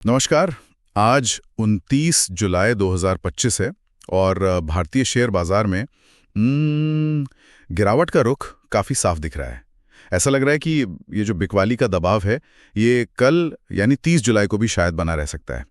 नमस्कार। आज 29 जुलाई 2025 है और भारतीय शेयर बाजार में गिरावट का रुख काफ़ी साफ दिख रहा है। ऐसा लग रहा है कि ये जो बिकवाली का दबाव है ये कल यानी 30 जुलाई को भी शायद बना रह सकता है।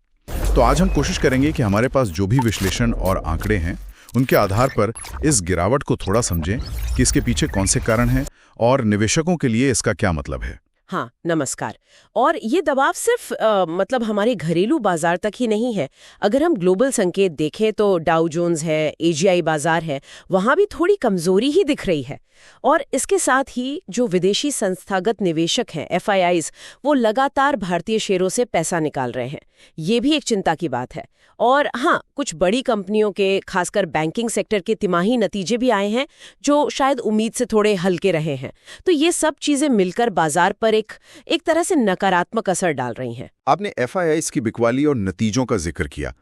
तो आज हम कोशिश करेंगे कि हमारे पास जो भी विश्लेषण और आंकड़े हैं उनके आधार पर इस गिरावट को थोड़ा समझें कि इसके पीछे कौन से कारण हैं और निवेशकों के लिए इसका क्या मतलब है। हाँ, नमस्कार। और ये दबाव सिर्फ मतलब हमारे घरेलू बाजार तक ही नहीं है। अगर हम ग्लोबल संकेत देखें तो डाउ जोन्स है, एशियाई बाजार है, वहाँ भी थोड़ी कमजोरी ही दिख रही है। और इसके साथ ही जो विदेशी संस्थागत निवेशक हैं, एफआईआईज, वो लगातार भारतीय शेयरों से पैसा निकाल रहे हैं। ये भी एक चिंता की बात है। और हाँ, कुछ बड़ी कंपनियों के, खासकर बैंकिंग सेक्टर के तिमाही नतीजे भी आए हैं जो शायद उम्मीद से थोड़े हल्के रहे हैं। तो ये सब चीजें मिलकर बाजार पर एक तरह से नकारात्मक असर डाल रही हैं। आपने एफआईआईज की बिकवाली और नतीजों का जिक्र किया।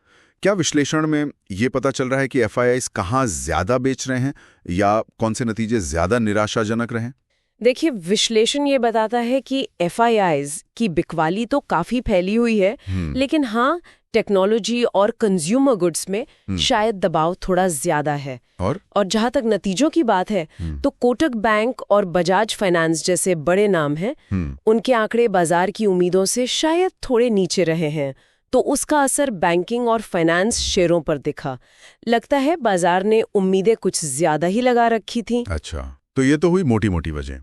क्या विश्लेषण में ये पता चल रहा है कि एफआईआईज कहाँ ज्यादा बेच रहे हैं या कौन से नतीजे ज्यादा निराशाजनक रहे? देखिए, विश्लेषण ये बताता है कि एफआईआईज की बिकवाली तो काफी फैली हुई है, लेकिन हाँ, टेक्नोलॉजी और कंज्यूमर गुड्स में शायद दबाव थोड़ा ज्यादा है। और जहां तक नतीजों की बात है तो कोटक बैंक और बजाज फाइनेंस जैसे बड़े नाम हैं, उनके आंकड़े बाजार की उम्मीदों से शायद थोड़े नीचे रहे हैं। तो उसका असर बैंकिंग और फाइनेंस शेयरों पर दिखा। लगता है बाजार ने उम्मीदें कुछ ज्यादा ही लगा रखी थी। अच्छा, तो ये तो हुई मोटी मोटी वजह।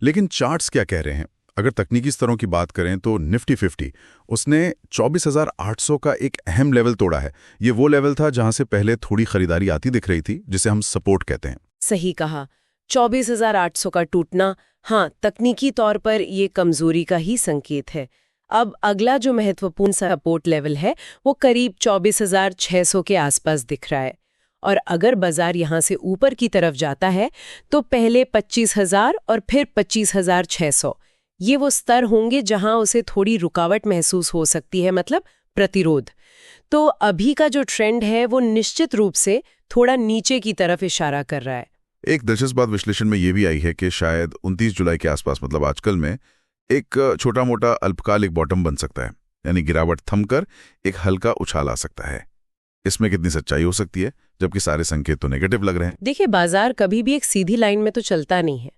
लेकिन चार्ट्स क्या कह रहे हैं? अगर तकनीकी स्तरों की बात करें तो निफ्टी 50 उसने 24,800 का एक अहम लेवल तोड़ा है। ये वो लेवल था जहां से पहले थोड़ी खरीदारी आती दिख रही थी, जिसे हम सपोर्ट कहते हैं। सही कहा, 24,800 का टूटना, हाँ, तकनीकी तौर पर ये कमजोरी का ही संकेत है। अब अगला जो महत्वपूर्ण सपोर्ट लेवल है वो करीब 24,600 के आसपास दिख रहा है। और अगर बाजार यहां से ऊपर की तरफ जाता है तो पहले 25,000 और फिर 25,600, ये वो स्तर होंगे जहां उसे थोड़ी रुकावट महसूस हो सकती है, मतलब प्रतिरोध। तो अभी का जो ट्रेंड है वो निश्चित रूप से थोड़ा नीचे की तरफ इशारा कर रहा है। एक दिलचस्प बात विश्लेषण में ये भी आई है कि शायद 29 जुलाई के आसपास, मतलब आजकल में, एक छोटा मोटा अल्पकालिक बॉटम बन सकता है, यानी गिरावट थमकर एक हल्का उछाल आ सकता है। इसमें कितनी सच्चाई हो सकती है, जबकि सारे संकेत तो नेगेटिव लग रहे हैं? देखिए, बाजार कभी भी एक सीधी लाइन में तो चलता नहीं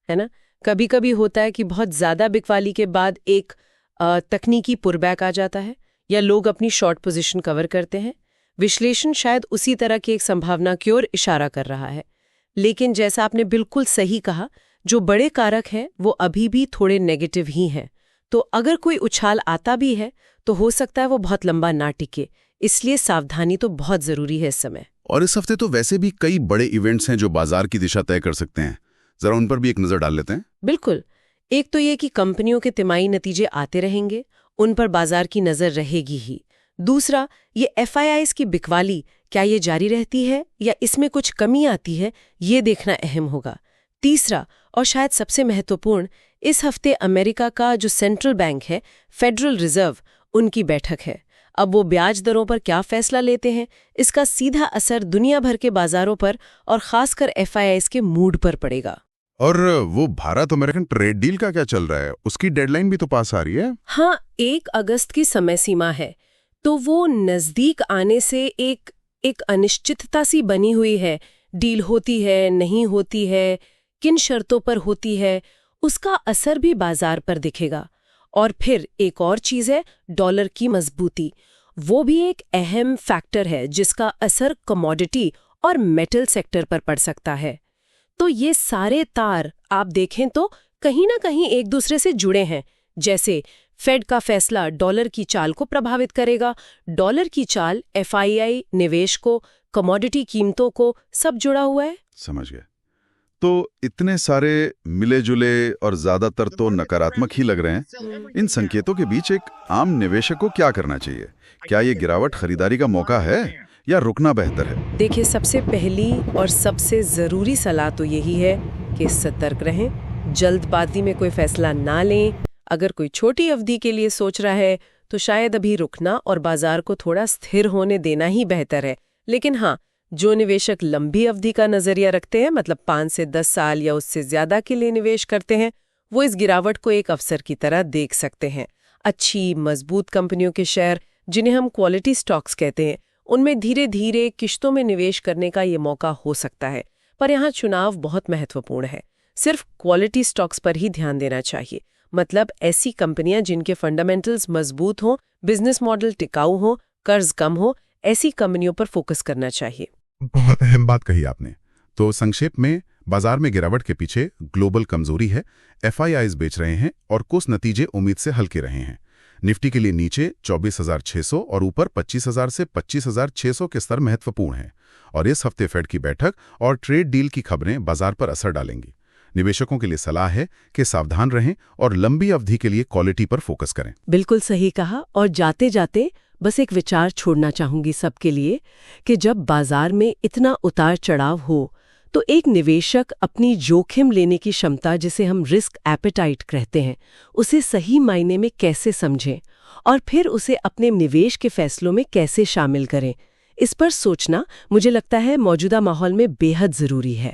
है ना। कभी कभी होता है कि बहुत ज्यादा बिकवाली के बाद एक तकनीकी पुलबैक आ जाता है या लोग अपनी शॉर्ट पोजीशन कवर करते हैं। विश्लेषण शायद उसी तरह की एक संभावना की ओर इशारा कर रहा है। लेकिन जैसा आपने बिल्कुल सही कहा, जो बड़े कारक हैं वो अभी भी थोड़े नेगेटिव ही हैं। तो अगर कोई उछाल आता भी है तो हो सकता है वो बहुत लंबा ना टिके, इसलिए सावधानी तो बहुत जरूरी है इस समय। और इस हफ्ते तो वैसे भी कई बड़े इवेंट्स हैं जो बाजार की दिशा तय कर सकते हैं। जरा उन पर भी एक नजर डाल लेते हैं। बिल्कुल। एक तो ये कि कंपनियों के तिमाही नतीजे आते रहेंगे, उन पर बाजार की नजर रहेगी ही। दूसरा, ये एफआईआईज की बिकवाली, क्या ये जारी रहती है या इसमें कुछ कमी आती है, ये देखना अहम होगा। तीसरा और शायद सबसे महत्वपूर्ण, इस हफ्ते अमेरिका का जो सेंट्रल बैंक है, फेडरल रिजर्व, उनकी बैठक है। अब वो ब्याज दरों पर क्या फैसला लेते हैं, इसका सीधा असर दुनिया भर के बाजारों पर और खासकर एफआईआईज के मूड पर पड़ेगा। और वो भारत अमेरिकन ट्रेड डील का क्या चल रहा है? उसकी डेडलाइन भी तो पास आ रही है। हाँ, 1 अगस्त की समय सीमा है, तो वो नजदीक आने से एक अनिश्चितता सी बनी हुई है। डील होती है, नहीं होती है, किन शर्तों पर होती है, उसका असर भी बाजार पर दिखेगा। और फिर एक और चीज है, डॉलर की मजबूती। वो भी एक अहम फैक्टर है जिसका असर कमोडिटी और मेटल सेक्टर पर पड़ सकता है। तो ये सारे तार आप देखें तो कहीं ना कहीं एक दूसरे से जुड़े हैं। जैसे फेड का फैसला डॉलर की चाल को प्रभावित करेगा, डॉलर की चाल एफआईआई निवेश को, कमोडिटी कीमतों को, सब जुड़ा हुआ है। समझ गए। तो इतने सारे मिले जुले और ज्यादातर तो नकारात्मक ही लग रहे हैं। इन संकेतों के बीच एक आम निवेशक को क्या करना चाहिए? क्या ये गिरावट खरीदारी का मौका है या रुकना बेहतर है? देखिए, सबसे पहली और सबसे जरूरी सलाह तो यही है कि सतर्क रहें, जल्दबाजी में कोई फैसला ना लें। अगर कोई छोटी अवधि के लिए सोच रहा है तो शायद अभी रुकना और बाजार को थोड़ा स्थिर होने देना ही बेहतर है। लेकिन हाँ, जो निवेशक लंबी अवधि का नजरिया रखते हैं, मतलब 5 से 10 साल या उससे ज्यादा के लिए निवेश करते हैं, वो इस गिरावट को एक अवसर की तरह देख सकते हैं। अच्छी मजबूत कंपनियों के शेयर, जिन्हें हम क्वालिटी स्टॉक्स कहते हैं, उनमें धीरे धीरे किश्तों में निवेश करने का ये मौका हो सकता है। पर यहाँ चुनाव बहुत महत्वपूर्ण है। सिर्फ क्वालिटी स्टॉक्स पर ही ध्यान देना चाहिए, मतलब ऐसी कंपनियां जिनके फंडामेंटल्स मजबूत हों, बिजनेस मॉडल टिकाऊ हो, कर्ज कम हो, ऐसी कंपनियों पर फोकस करना चाहिए। बहुत अहम बात कही आपने। तो संक्षेप में, बाजार में गिरावट के पीछे ग्लोबल कमजोरी है, FIIs बेच रहे हैं और कुछ नतीजे उम्मीद से हल्के रहे हैं। निफ्टी के लिए नीचे 24,600 और ऊपर 25,000 से 25,600 के स्तर महत्वपूर्ण हैं, और इस हफ्ते फेड की बैठक और ट्रेड डील की खबरें बाजार पर असर डालेंगी। निवेशकों के लिए सलाह है कि सावधान रहें और लंबी अवधि के लिए क्वालिटी पर फोकस करें। बिल्कुल सही कहा। और जाते जाते बस एक विचार छोड़ना चाहूंगी सबके लिए कि जब बाजार में इतना उतार चढ़ाव हो तो एक निवेशक अपनी जोखिम लेने की क्षमता, जिसे हम रिस्क एपेटाइट कहते हैं, उसे सही मायने में कैसे समझें और फिर उसे अपने निवेश के फैसलों में कैसे शामिल करें, इस पर सोचना मुझे लगता है मौजूदा माहौल में बेहद जरूरी है।